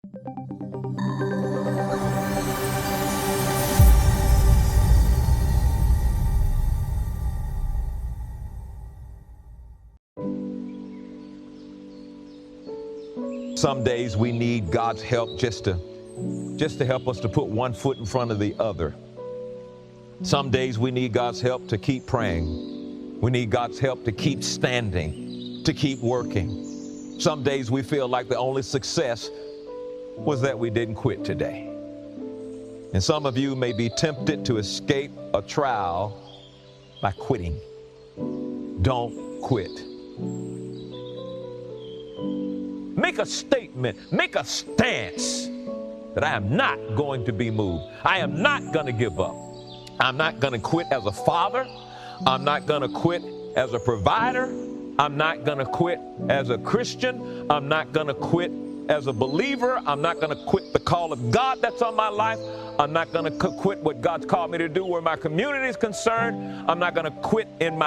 Some days we need God's help just to help us to put one foot in front of the other. Some days we need God's help to keep praying. We need God's help to keep standing, to keep working. Some days we feel like the only success was that we didn't quit today. And some of you may be tempted to escape a trial by quitting. Don't quit. Make a statement, make a stance that I am not going to be moved. I am not going to give up. I'm not going to quit as a father. I'm not going to quit as a provider. I'm not going to quit as a Christian. I'm not going to quit as a believer. I'm not going to quit the call of God that's on my life. I'm not going to quit what God's called me to do where my community is concerned. I'm not going to quit in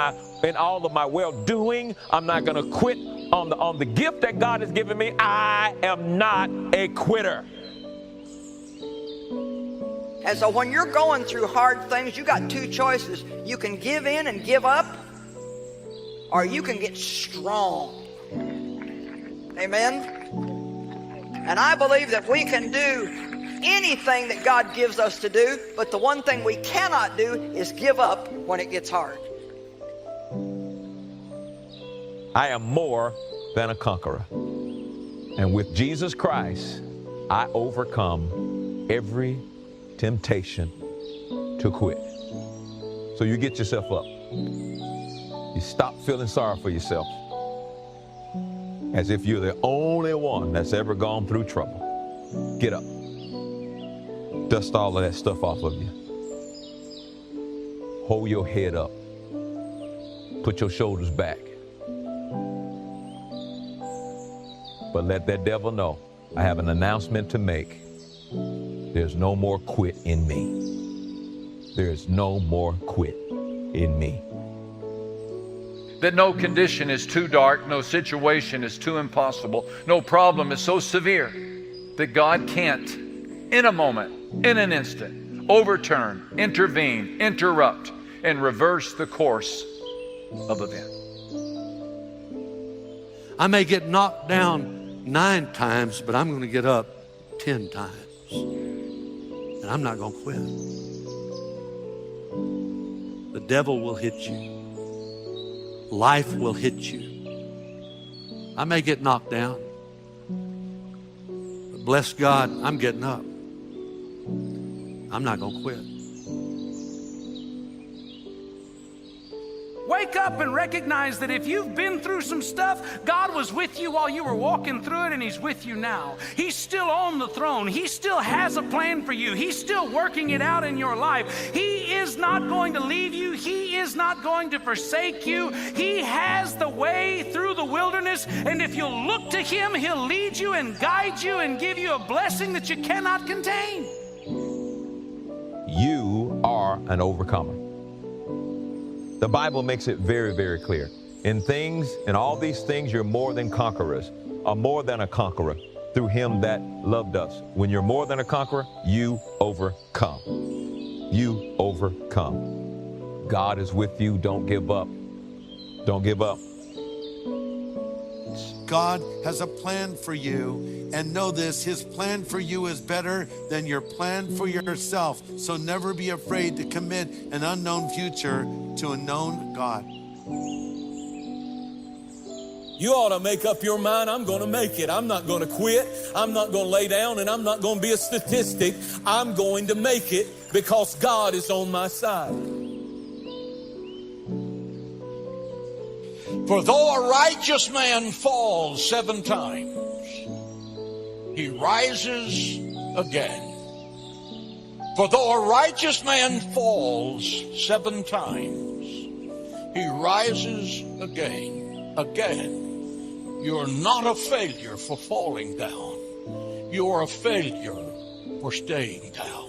all of my well-doing. I'm not going to quit on the gift that God has given me. I am not a quitter. And so when you're going through hard things, you got two choices. You can give in and give up, or you can get strong. Amen? And I believe that we can do anything that God gives us to do, but the one thing we cannot do is give up when it gets hard. I am more than a conqueror. And with Jesus Christ, I overcome every temptation to quit. So you get yourself up. You stop feeling sorry for yourself as if you're the only one that's ever gone through trouble. Get up. Dust all of that stuff off of you. Hold your head up. Put your shoulders back. But let that devil know, I have an announcement to make. There's no more quit in me. There's no more quit in me. That no condition is too dark, no situation is too impossible, no problem is so severe that God can't, in a moment, in an instant, overturn, intervene, interrupt, and reverse the course of events. I may get knocked down 9 times, but I'm going to get up 10 times. And I'm not going to quit. The devil will hit you. Life will hit you. I may get knocked down, but bless God, I'm getting up. I'm not going to quit. Wake up and recognize that if you've been through some stuff, God was with you while you were walking through it, and He's with you now. He's still on the throne. He still has a plan for you. He's still working it out in your life. He is not going to leave you. He is not going to forsake you. He has the way through the wilderness, and if you'll look to Him, He'll lead you and guide you and give you a blessing that you cannot contain. You are an overcomer. The Bible makes it very, very clear. In all these things, you're more than conquerors, or more than a conqueror through Him that loved us. When you're more than a conqueror, you overcome. You overcome. God is with you. Don't give up. Don't give up. God has a plan for you, and know this, His plan for you is better than your plan for yourself. So never be afraid to commit an unknown future to a known God. You ought to make up your mind, I'm going to make it. I'm not going to quit. I'm not going to lay down, and I'm not going to be a statistic. I'm going to make it because God is on my side. For though a righteous man falls 7 times, he rises again. For though a righteous man falls 7 times, he rises again. Again, you're not a failure for falling down. You're a failure for staying down.